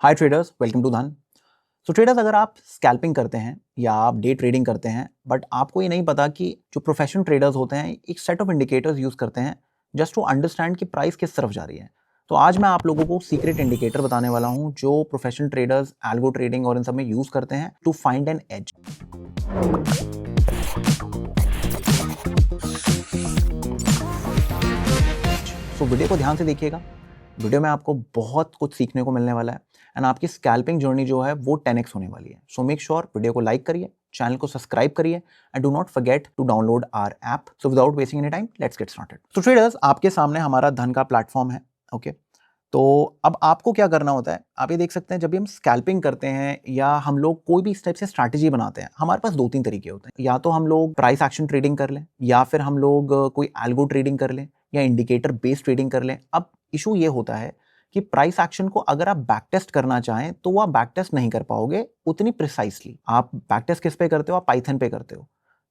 Hi traders, welcome to धन। सो traders, अगर आप स्कैल्पिंग करते हैं या आप डे ट्रेडिंग करते हैं बट आपको ये नहीं पता कि जो प्रोफेशनल ट्रेडर्स होते हैं एक सेट ऑफ इंडिकेटर्स यूज करते हैं जस्ट टू अंडरस्टैंड कि प्राइस किस तरफ जा रही है। तो आज मैं आप लोगों को सीक्रेट इंडिकेटर बताने वाला हूं जो प्रोफेशनल ट्रेडर्स एल्गो ट्रेडिंग और इन सब में यूज करते हैं to find an edge. So video को ध्यान से देखिएगा। वीडियो में आपको बहुत कुछ सीखने को मिलने वाला है एंड आपकी स्कैल्पिंग जर्नी जो है वो 10x होने वाली है। सो मेक श्योर वीडियो को लाइक करिए, चैनल को सब्सक्राइब करिए and do not forget to download our app. So without wasting any time, let's get started. तो ट्रेडर्स, आपके सामने हमारा धन का प्लेटफॉर्म है। ओके, तो अब आपको क्या करना होता है, आप ये देख सकते हैं जब भी हम स्कैल्पिंग करते हैं या हम लोग कोई भी इस टाइप से स्ट्रैटेजी बनाते हैं, हमारे पास 2-3 तरीके होते हैं। या तो हम लोग प्राइस एक्शन ट्रेडिंग कर लें या फिर हम लोग कोई एल्गो ट्रेडिंग कर लें या इंडिकेटर बेस्ड ट्रेडिंग कर लें। अब इशू ये होता है कि प्राइस एक्शन को अगर आप बैक टेस्ट करना चाहें तो वो आप बैक टेस्ट नहीं कर पाओगे उतनी प्रिसाइसली। आप बैक टेस्ट किस पे करते हो? आप पाइथन पे करते हो।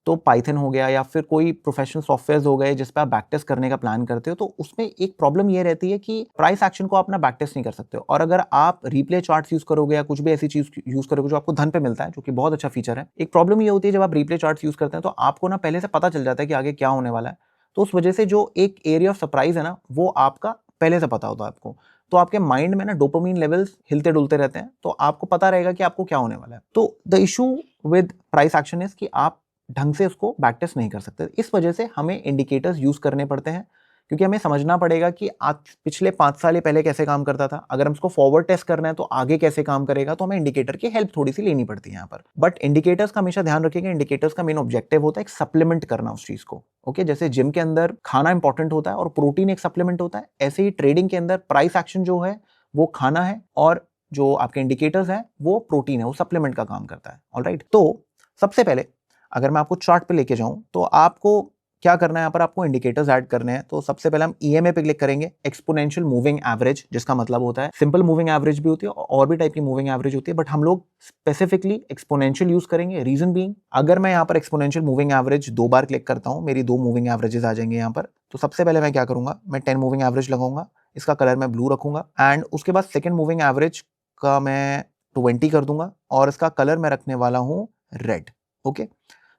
तो पाइथन हो गया या फिर कोई प्रोफेशनल सॉफ्टवेयर हो गए जिस पे आप बैक टेस्ट करने का प्लान करते हो, तो उसमें एक प्रॉब्लम ये रहती है कि प्राइस एक्शन को आप ना बैक टेस्ट नहीं कर सकते हो। और अगर आप रिप्ले चार्ट्स यूज करोगे या कुछ भी ऐसी चीज यूज करोगे जो आपको धन पे मिलता है, जो कि बहुत अच्छा फीचर है, एक प्रॉब्लम ये होती है जब आप रिप्ले चार्ट्स यूज करते हैं तो आपको ना पहले से पता चल जाता है कि आगे क्या होने वाला है। तो उस वजह से जो एक एरिया ऑफ सरप्राइज है ना, वो आपका पहले से पता होता है आपको। तो आपके माइंड में ना डोपामिन लेवल्स हिलते डुलते रहते हैं, तो आपको पता रहेगा कि आपको क्या होने वाला है। तो the issue with price action is कि आप ढंग से उसको बैक टेस्ट नहीं कर सकते। इस वजह से हमें इंडिकेटर्स यूज करने पड़ते हैं, क्योंकि हमें समझना पड़ेगा कि आज पिछले 5 साल पहले कैसे काम करता था। अगर हम उसको फॉरवर्ड टेस्ट करना है तो आगे कैसे काम करेगा, तो हमें इंडिकेटर की हेल्प थोड़ी सी लेनी पड़ती है यहाँ पर। बट इंडिकेटर्स का हमेशा ध्यान रखिएगा, इंडिकेटर्स का मेन ऑब्जेक्टिव होता है एक सप्लीमेंट करना उस चीज को। ओके, जैसे जिम के अंदर खाना इंपॉर्टेंट होता है और प्रोटीन एक सप्लीमेंट होता है, ऐसे ही ट्रेडिंग के अंदर प्राइस एक्शन जो है वो खाना है और जो आपके इंडिकेटर्स है वो प्रोटीन है, वो सप्लीमेंट का काम करता है। ऑलराइट, तो सबसे पहले अगर मैं आपको चार्ट पे लेके जाऊं तो आपको क्या करना है, यहाँ पर आपको इंडिकेटर्स ऐड करने हैं। तो सबसे पहले हम ईएमए पे क्लिक करेंगे, एक्सपोनेंशियल मूविंग एवरेज, जिसका मतलब होता है सिंपल मूविंग एवरेज भी होती है और भी टाइप की मूविंग एवरेज होती है, बट हम लोग स्पेसिफिकली एक्सपोनेंशियल यूज करेंगे। रीजन बीइंग, अगर मैं यहाँ पर एक्सपोनेंशियल मूविंग एवरेज 2 बार क्लिक करता हूँ, मेरी 2 मूविंग एवरेजेस आ जाएंगे यहाँ पर। तो सबसे पहले मैं क्या करूंगा, मैं 10 मूविंग एवरेज लगाऊंगा, इसका कलर मैं ब्लू रखूंगा एंड उसके बाद सेकेंड मूविंग एवरेज का मैं 20 कर दूंगा और इसका कलर मैं रखने वाला हूँ रेड। ओके,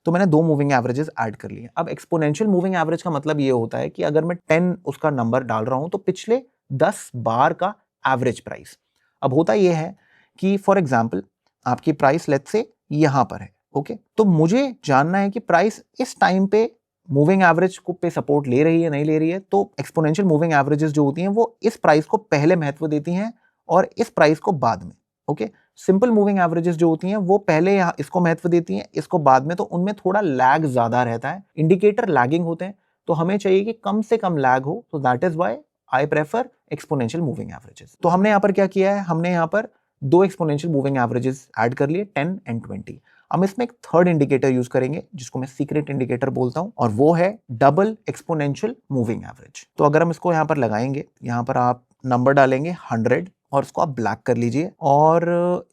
तो मैंने 2 मूविंग एवरेजेस ऐड कर लिए। अब एक्सपोनेंशियल मूविंग एवरेज का मतलब ये होता है कि अगर मैं 10 उसका नंबर डाल रहा हूं तो पिछले 10 बार का एवरेज प्राइस। अब होता ये है कि फॉर एग्जांपल आपकी प्राइस लेट्स से यहां पर है। ओके, तो मुझे जानना है कि प्राइस इस टाइम पे मूविंग एवरेज को पे सपोर्ट ले रही है नहीं ले रही है। तो एक्सपोनेंशियल मूविंग एवरेजेस जो होती हैं वो इस प्राइस को पहले महत्व देती हैं और इस प्राइस को बाद में। ओके, सिंपल मूविंग एवरेजेस जो होती हैं वो पहले यहाँ इसको महत्व देती हैं, इसको बाद में, तो उनमें थोड़ा लैग ज्यादा रहता है। इंडिकेटर लैगिंग होते हैं, तो हमें चाहिए कि कम से कम लैग हो। तो that is why I prefer exponential moving averages. तो हमने यहाँ पर क्या किया है, हमने यहाँ पर 2 एक्सपोनेंशियल मूविंग एवरेजेस ऐड कर लिए, 10 एंड 20। हम इसमें एक थर्ड इंडिकेटर यूज करेंगे जिसको मैं सीक्रेट इंडिकेटर बोलता हूं, और वो है डबल एक्सपोनेंशियल मूविंग एवरेज। तो अगर हम इसको यहाँ पर लगाएंगे, यहाँ पर आप नंबर डालेंगे 100 और इसको आप ब्लैक कर लीजिए और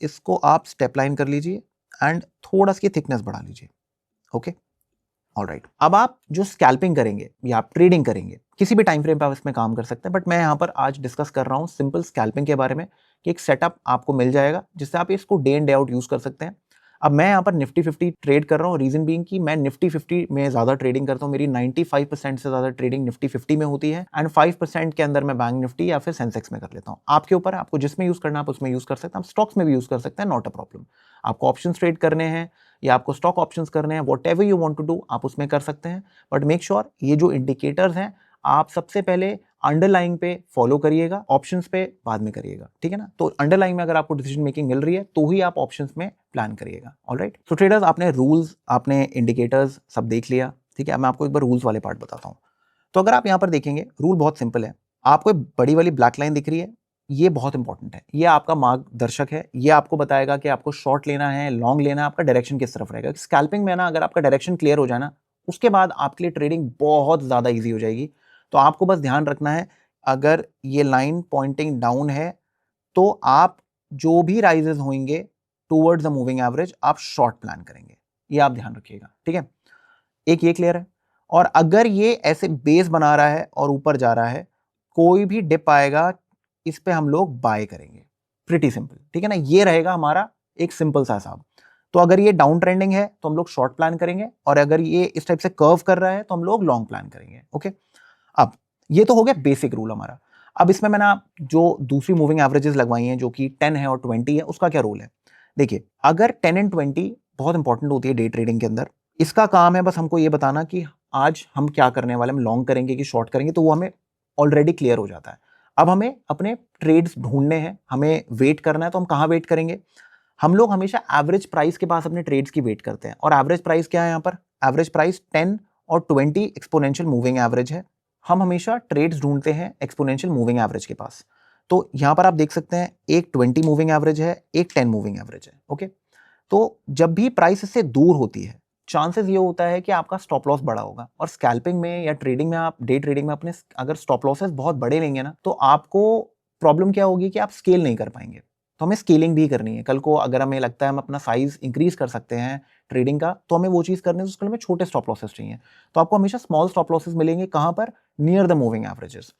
इसको आप स्टेप लाइन कर लीजिए एंड थोड़ा इसकी थिकनेस बढ़ा लीजिए। Okay, alright. अब आप जो स्कैल्पिंग करेंगे या आप ट्रेडिंग करेंगे, किसी भी टाइम फ्रेम पे आप इसमें काम कर सकते हैं, बट मैं यहाँ पर आज डिस्कस कर रहा हूँ सिंपल स्कैल्पिंग के बारे में कि एक सेटअप आपको मिल जाएगा जिससे आप इसको day in day out use कर सकते हैं। अब मैं यहाँ पर निफ्टी 50 ट्रेड कर रहा हूँ, रीजन बीइंग कि मैं निफ्टी 50 में ज्यादा ट्रेडिंग करता हूँ। मेरी 95% से ज्यादा ट्रेडिंग निफ्टी 50 में होती है एंड 5% के अंदर मैं बैंक निफ्टी या फिर सेंसेक्स में कर लेता हूँ। आपके ऊपर है, आपको जिसमें यूज करना है आप उसमें यूज कर सकते हैं। आप स्टॉक्स में भी यूज कर सकते हैं, नॉट अ प्रॉब्लम। आपको ऑप्शंस ट्रेड करने हैं या आपको स्टॉक ऑप्शंस करने हैं, whatever you want to do आप उसमें कर सकते हैं। बट मेक श्योर ये जो इंडिकेटर्स हैं आप सबसे पहले अंडरलाइंग पे फॉलो करिएगा, ऑप्शंस पे बाद में करिएगा, ठीक है ना। तो अंडरलाइंग में अगर आपको डिसीजन मेकिंग मिल रही है तो ही आप ऑप्शंस में प्लान करिएगा। ऑलराइट, सो ट्रेडर्स, आपने रूल्स, आपने इंडिकेटर्स सब देख लिया, ठीक है। मैं आपको एक बार रूल्स वाले पार्ट बताता हूँ। तो अगर आप यहाँ पर देखेंगे, रूल बहुत सिंपल है। आपको एक बड़ी वाली ब्लैक लाइन दिख रही है, ये बहुत इंपॉर्टेंट है, ये आपका मार्गदर्शक है। ये आपको बताएगा कि आपको शॉर्ट लेना है, लॉन्ग लेना है, आपका डायरेक्शन किस तरफ रहेगा। स्कैल्पिंग में ना अगर आपका डायरेक्शन क्लियर हो जाए ना, उसके बाद आपके लिए ट्रेडिंग बहुत ज्यादा ईजी हो जाएगी। तो आपको बस ध्यान रखना है, अगर ये लाइन पॉइंटिंग डाउन है तो आप जो भी राइजेस होंगे टूवर्ड्स द मूविंग एवरेज आप शॉर्ट प्लान करेंगे, ये आप ध्यान रखिएगा, ठीक है। एक ये क्लियर है। और अगर ये ऐसे बेस बना रहा है और ऊपर जा रहा है, कोई भी डिप आएगा इस पे हम लोग बाय करेंगे, प्रिटी सिंपल, ठीक है ना। ये रहेगा हमारा एक सिंपल सा हिसाब। तो अगर ये डाउन ट्रेंडिंग है तो हम लोग शॉर्ट प्लान करेंगे, और अगर ये इस टाइप से कर्व कर रहा है तो हम लोग लॉन्ग प्लान करेंगे। ओके, अब ये तो हो गया बेसिक रूल हमारा। अब इसमें मैंने जो दूसरी मूविंग एवरेजेस लगवाई हैं जो कि 10 है और 20 है, उसका क्या रोल है। देखिए, अगर 10 एंड 20 बहुत इंपॉर्टेंट होती है डे ट्रेडिंग के अंदर, इसका काम है बस हमको ये बताना कि आज हम क्या करने वाले, हम लॉन्ग करेंगे कि शॉर्ट करेंगे, तो वो हमें ऑलरेडी क्लियर हो जाता है। अब हमें अपने ट्रेड्स ढूंढने हैं, हमें वेट करना है, तो हम कहाँ वेट करेंगे। हम लोग हमेशा एवरेज प्राइस के पास अपने ट्रेड्स की वेट करते हैं, और एवरेज प्राइस क्या है यहाँ पर, एवरेज प्राइस 10 और 20 एक्सपोनेंशियल मूविंग एवरेज है। हम हमेशा ट्रेड्स ढूंढते हैं एक्सपोनेंशियल मूविंग एवरेज के पास। तो यहां पर आप देख सकते हैं एक 20 मूविंग एवरेज है, एक 10 मूविंग एवरेज है। ओके, तो जब भी प्राइस इससे दूर होती है, चांसेस ये होता है कि आपका स्टॉप लॉस बड़ा होगा। और स्कैल्पिंग में या ट्रेडिंग में, आप डे ट्रेडिंग में अपने अगर स्टॉप लॉसेस बहुत बड़े लेंगे ना, तो आपको प्रॉब्लम क्या होगी कि आप स्केल नहीं कर पाएंगे। तो हमें स्केलिंग भी करनी है। कल को अगर हमें लगता है हम अपना साइज इंक्रीज कर सकते हैं ट्रेडिंग का, तो हमें वो चीज करनी है, उसके लिए हमें छोटे स्टॉप लॉसेस चाहिए। तो आपको हमेशा स्मॉल स्टॉप लॉसेस मिलेंगे, कहां पर, नियर द मूविंग एवरेजेस।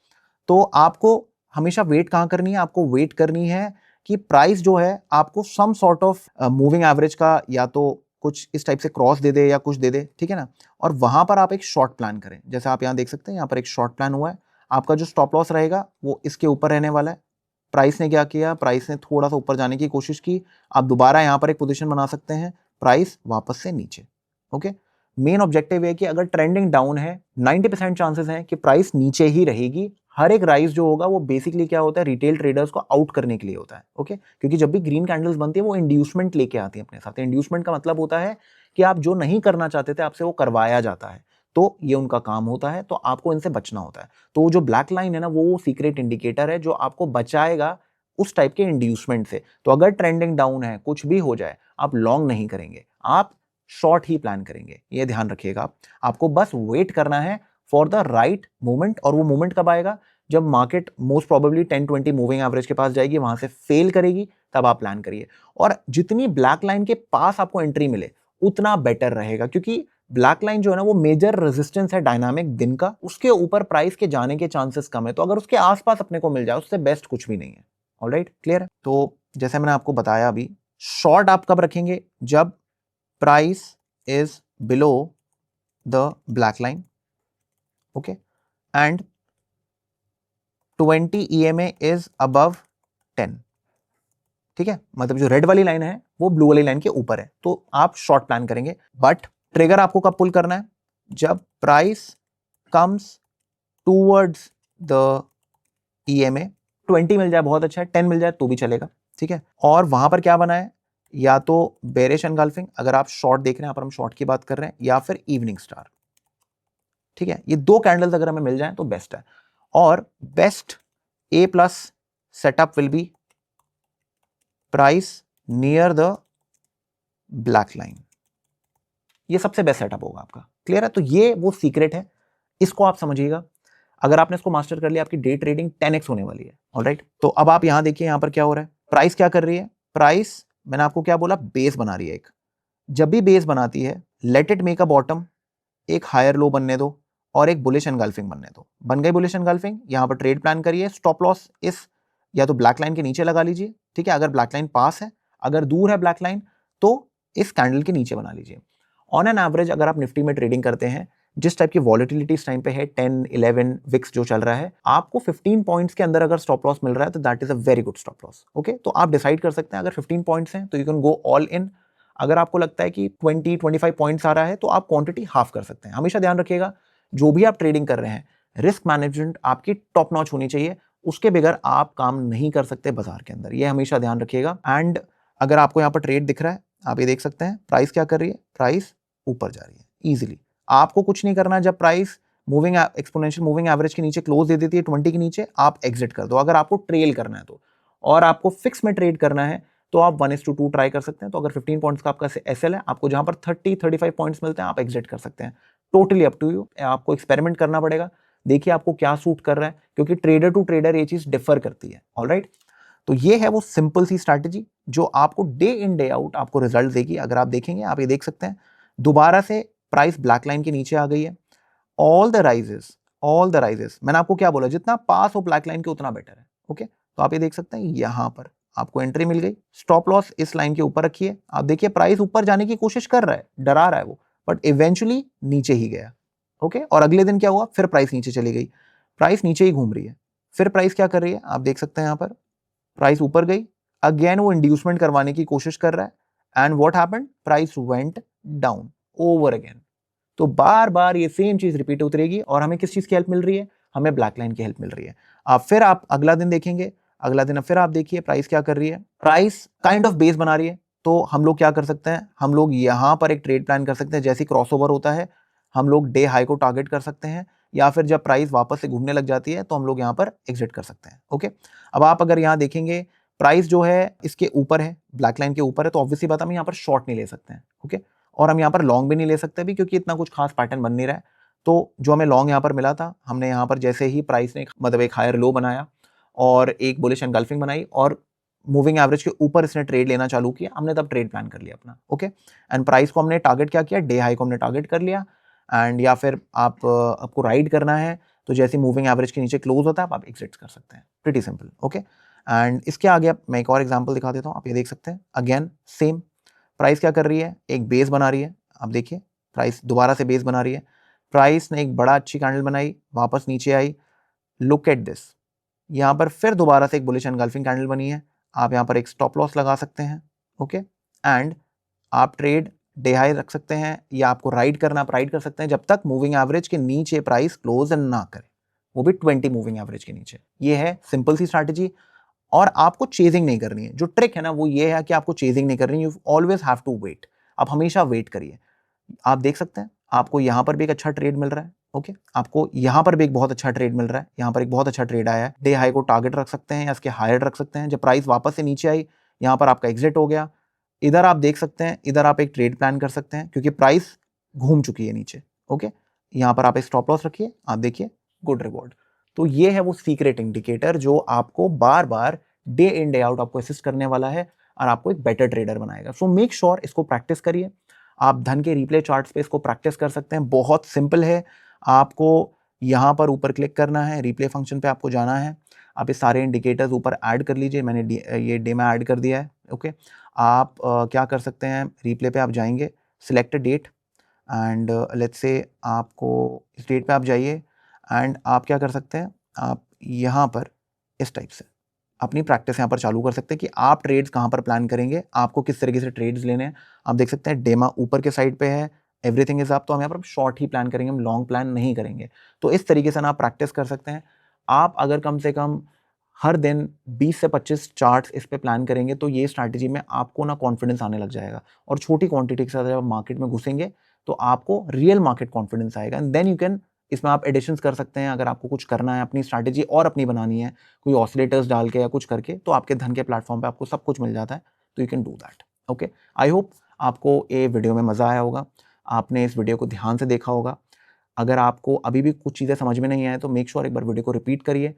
तो आपको हमेशा वेट कहां करनी है, आपको वेट करनी है कि प्राइस जो है आपको some sort of moving average का या तो कुछ इस टाइप से क्रॉस दे दे या कुछ दे दे, ठीक है ना। और वहां पर आप एक शॉर्ट प्लान करें। जैसे आप यहां देख सकते हैं, यहां पर एक शॉर्ट प्लान हुआ है। आपका जो स्टॉप लॉस रहेगा वो इसके ऊपर रहने वाला है। प्राइस ने क्या किया, प्राइस ने थोड़ा सा ऊपर जाने की कोशिश की, आप दोबारा यहां पर एक पोजीशन बना सकते हैं, प्राइस वापस से नीचे। ओके, मेन ऑब्जेक्टिव है कि अगर ट्रेंडिंग डाउन है, 90% चांसेस हैं कि प्राइस नीचे ही रहेगी। हर एक राइज जो होगा वो बेसिकली क्या होता है, रिटेल ट्रेडर्स को आउट करने के लिए होता है। ओके, क्योंकि जब भी ग्रीन कैंडल्स बनती है वो इंड्यूसमेंट लेके आती है अपने साथ। इंड्यूसमेंट का मतलब होता है कि आप जो नहीं करना चाहते थे आपसे वो करवाया जाता है, तो ये उनका काम होता है। तो आपको इनसे बचना होता है। तो जो ब्लैक लाइन है ना, वो सीक्रेट इंडिकेटर है जो आपको बचाएगा उस टाइप के इंड्यूसमेंट से। तो अगर ट्रेंडिंग डाउन है, कुछ भी हो जाए, आप लॉन्ग नहीं करेंगे, आप शॉर्ट ही प्लान करेंगे। ये ध्यान रखिएगा। आपको बस वेट करना है फॉर द राइट मोमेंट। और वो मोमेंट कब आएगा, जब market most probably 10-20 moving average के पास जाएगी, वहां से फेल करेगी, तब आप प्लान करिए। और जितनी ब्लैक लाइन के पास आपको एंट्री मिले उतना बेटर रहेगा, क्योंकि ब्लैक लाइन जो है ना, वो मेजर रेजिस्टेंस है डायनामिक दिन का। उसके ऊपर प्राइस के जाने के चांसेस कम है। तो अगर उसके आसपास अपने को मिल जाए, उससे बेस्ट कुछ भी नहीं है। ऑलराइट, क्लियर है। तो जैसे मैंने आपको बताया अभी, शॉर्ट आप कब रखेंगे, जब price is below the black line, okay, and 20 EMA is above 10। ठीक है, मतलब जो रेड वाली लाइन है वो ब्लू वाली लाइन के ऊपर है, तो आप शॉर्ट प्लान करेंगे। बट ट्रिगर आपको कब पुल करना है, जब price comes towards the EMA। 20 मिल जाए बहुत अच्छा है, 10 मिल जाए तो भी चलेगा, ठीक है। और वहां पर क्या बना है, या तो बेरिश एनगल्फिंग, अगर आप शॉर्ट देख रहे हैं, यहाँ पर हम शॉर्ट की बात कर रहे हैं, या फिर इवनिंग स्टार। ठीक है, ये दो कैंडल्स अगर हमें मिल जाए तो बेस्ट है। और best A+ setup will be price near the black line. ये सबसे बेस्ट सेटअप होगा आपका। क्लियर है। तो ये वो सीक्रेट है, इसको आप समझिएगा। अगर आपने इसको मास्टर कर लिया, आपकी डे ट्रेडिंग 10x होने वाली है। ऑलराइट, तो अब आप यहां देखिए, यहां पर क्या हो रहा है, प्राइस क्या कर रही है, प्राइस मैंने आपको क्या बोला, बेस बना रही है एक। जब भी बेस बनाती है, let it make a bottom, एक हायर लो बनने दो और एक बुलिश एनगल्फिंग बनने दो। बन गई बुलिश एनगल्फिंग, यहां पर ट्रेड प्लान करिए। स्टॉप लॉस इस या तो ब्लैक लाइन के नीचे लगा लीजिए, ठीक है, अगर ब्लैक लाइन पास है। अगर दूर है ब्लैक लाइन, तो इस कैंडल के नीचे बना लीजिए। ऑन एन एवरेज अगर आप निफ्टी में ट्रेडिंग करते हैं, जिस टाइप की वॉलिटिलिटी इस टाइम पे है, 10-11 विक्स जो चल रहा है, आपको 15 पॉइंट्स के अंदर अगर स्टॉप लॉस मिल रहा है, तो that is a very good stop loss. Okay, तो आप डिसाइड कर सकते हैं, अगर 15 पॉइंट्स हैं तो you can go all in. अगर आपको लगता है कि 20-25 पॉइंट्स आ रहा है, तो आप क्वांटिटी हाफ कर सकते हैं। हमेशा ध्यान रखिएगा, जो भी आप ट्रेडिंग कर रहे हैं, रिस्क मैनेजमेंट आपकी टॉप नॉच होनी चाहिए। उसके बगैर आप काम नहीं कर सकते बाजार के अंदर, ये हमेशा ध्यान रखिएगा। एंड अगर आपको यहाँ पर ट्रेड दिख रहा है, आप ये देख सकते हैं प्राइस क्या कर रही है, प्राइस ऊपर जा रही है इजीली। आपको कुछ नहीं करना, जब price moving exponential moving average के नीचे क्लोज दे देती है 20 के नीचे, आप एग्जिट कर दो। अगर आपको ट्रेल करना है तो, और आपको फिक्स में ट्रेड करना है, तो आप 1:2 ट्राई कर सकते हैं। तो अगर 15 पॉइंट्स का आपका एसएल है, आपको जहां पर 30-35 पॉइंट्स मिलते हैं, आप एग्जिट कर सकते हैं। टोटली अप टू यू, आपको एक्सपेरिमेंट करना पड़ेगा। देखिए आपको क्या सूट कर रहा है, क्योंकि ट्रेडर टू ट्रेडर ये चीज डिफर करती है। ऑलराइट, तो ये है वो सिंपल सी स्ट्रैटेजी जो आपको डे इन डे आउट आपको रिजल्ट देगी। अगर आप देखेंगे, आप ये देख सकते हैं, दोबारा से प्राइस ब्लैक लाइन के नीचे आ गई है। ऑल द राइजेस मैंने आपको क्या बोला, जितना पास हो ब्लैक लाइन के उतना बेटर है। ओके, तो आप ये देख सकते हैं, यहां पर आपको एंट्री मिल गई, स्टॉप लॉस इस लाइन के ऊपर रखिए। आप देखिए प्राइस ऊपर जाने की कोशिश कर रहा है, डरा रहा है वो, बट इवेंचुअली नीचे ही गया। ओके, और अगले दिन क्या हुआ, फिर प्राइस नीचे चली गई, प्राइस नीचे ही घूम रही है। फिर प्राइस क्या कर रही है, आप देख सकते हैं यहाँ पर प्राइस ऊपर गई, अगेन वो इंड्यूसमेंट करवाने की कोशिश कर रहा है, and what happened, price went down over again. तो बार बार ये सेम चीज रिपीट होती रहेगी, और हमें किस चीज की हेल्प मिल रही है, हमें ब्लैक लाइन की हेल्प मिल रही है। फिर आप अगला दिन देखेंगे, अगला दिन फिर आप देखिए प्राइस क्या कर रही है, प्राइस काइंड ऑफ बेस बना रही है। तो हम लोग क्या कर सकते हैं, हम लोग यहां पर एक ट्रेड प्लान कर सकते हैं, जैसे क्रॉसओवर होता है हम लोग डे हाई को टारगेट कर सकते हैं, या फिर जब प्राइस वापस से घूमने लग जाती है तो हम लोग यहाँ पर एग्जिट कर सकते हैं। ओके, अब आप अगर यहाँ देखेंगे प्राइस जो है इसके ऊपर है, ब्लैक लाइन के ऊपर है, तो ऑब्वियसली बात हम यहाँ पर शॉर्ट नहीं ले सकते हैं। ओके, और हम यहाँ पर लॉन्ग भी नहीं ले सकते भी, क्योंकि इतना कुछ खास पैटर्न बन नहीं रहा है। तो जो हमें लॉन्ग यहाँ पर मिला था, हमने यहाँ पर जैसे ही प्राइस ने मतलब एक हायर लो बनाया और एक बुलिश एनगल्फिंग बनाई और मूविंग एवरेज के ऊपर इसने ट्रेड लेना चालू किया, हमने तब ट्रेड प्लान कर लिया अपना। ओके, एंड प्राइस को हमने टारगेट क्या किया, डे हाई को हमने टारगेट कर लिया, एंड या फिर आपको राइड करना है तो जैसे मूविंग एवरेज के नीचे क्लोज होता है आप एग्जिट कर सकते हैं। Pretty simple. ओके, एंड इसके आगे आप मैं एक और एग्जांपल दिखा देता हूँ, आप ये देख सकते हैं अगेन सेम प्राइस क्या कर रही है, एक बेस बना रही है। आप देखिए प्राइस दोबारा से बेस बना रही है, प्राइस ने एक बड़ा अच्छी कैंडल बनाई, वापस नीचे आई, लुक एट दिस, यहाँ पर फिर दोबारा से एक बुलिश एनगल्फिंग कैंडल बनी है। आप यहाँ पर एक स्टॉप लॉस लगा सकते हैं। ओके, एंड आप ट्रेड डे हाई रख सकते हैं, या आपको राइड करना आप राइड कर सकते हैं जब तक मूविंग एवरेज के नीचे प्राइस क्लोज ना करे, वो भी 20 मूविंग एवरेज के नीचे। ये है सिंपल सी स्ट्रैटेजी, और आपको चेजिंग नहीं करनी है। जो ट्रिक है ना वो ये है कि आपको चेजिंग नहीं करनी, you always have to wait, आप हमेशा वेट करिए। आप देख सकते हैं आपको यहाँ पर भी एक अच्छा ट्रेड मिल रहा है। ओके, आपको यहाँ पर भी एक बहुत अच्छा ट्रेड मिल रहा है, यहाँ पर एक बहुत अच्छा ट्रेड आया है। डे हाई को टारगेट रख सकते हैं या इसके हायर रख सकते हैं। जब प्राइस वापस से नीचे आई, यहाँ पर आपका एग्जिट हो गया। इधर आप देख सकते हैं, इधर आप एक ट्रेड प्लान कर सकते हैं क्योंकि प्राइस घूम चुकी है नीचे। ओके, यहाँ पर आप एक स्टॉप लॉस रखिए, आप देखिए गुड रिवॉर्ड। तो ये है वो सीक्रेट इंडिकेटर जो आपको बार बार डे इन डे आउट आपको असिस्ट करने वाला है और आपको एक बेटर ट्रेडर बनाएगा। सो मेक श्योर इसको प्रैक्टिस करिए। आप धन के रिप्ले चार्ट्स पे इसको प्रैक्टिस कर सकते हैं, बहुत सिंपल है। आपको यहाँ पर ऊपर क्लिक करना है, रिप्ले फंक्शन पे आपको जाना है, आप ये सारे इंडिकेटर्स ऊपर ऐड कर लीजिए। मैंने ये डे में ऐड कर दिया है। ओके, आप क्या कर सकते हैं, रिप्ले पे आप जाएंगे, select date, and let's say आपको इस डेट पे आप जाइए, एंड आप क्या कर सकते हैं, आप यहाँ पर इस टाइप से अपनी प्रैक्टिस यहाँ पर चालू कर सकते हैं कि आप ट्रेड्स कहाँ पर प्लान करेंगे, आपको किस तरीके से ट्रेड्स लेने हैं। आप देख सकते हैं डेमा ऊपर के साइड पे है, एवरीथिंग इज अप, तो हम यहाँ पर शॉर्ट ही प्लान करेंगे, हम लॉन्ग प्लान नहीं करेंगे। तो इस तरीके से ना आप प्रैक्टिस कर सकते हैं। आप अगर कम से कम हर दिन 20 से 25 चार्ट्स इस पे प्लान करेंगे तो ये स्ट्रैटेजी में आपको ना कॉन्फिडेंस आने लग जाएगा, और छोटी क्वांटिटी के साथ जब आप मार्केट में घुसेंगे तो आपको रियल मार्केट कॉन्फिडेंस आएगा, एंड देन यू कैन इसमें आप एडिशंस कर सकते हैं। अगर आपको कुछ करना है, अपनी स्ट्रैटेजी और अपनी बनानी है, कोई ऑसिलेटर्स डाल के या कुछ करके, तो आपके धन के प्लेटफॉर्म पे आपको सब कुछ मिल जाता है, तो you can do that. Okay, I hope आपको ये वीडियो में मज़ा आया होगा, आपने इस वीडियो को ध्यान से देखा होगा। अगर आपको अभी भी कुछ चीज़ें समझ में नहीं आए तो मेक श्योर एक बार वीडियो को रिपीट करिए।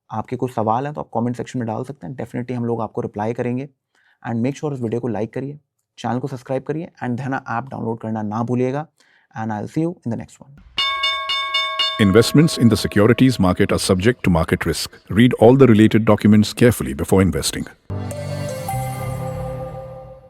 आपके कुछ सवाल हैं तो आप कमेंट सेक्शन में डाल सकते हैं, डेफिनेटली हम लोग आपको रिप्लाई करेंगे। एंड मेक श्योर इस वीडियो को लाइक करिए, चैनल को सब्सक्राइब करिए, एंड धना ऐप डाउनलोड करना ना भूलिएगा। And I will see you in the next one. Investments in the securities market are subject to market risk. Read all the related documents carefully before investing.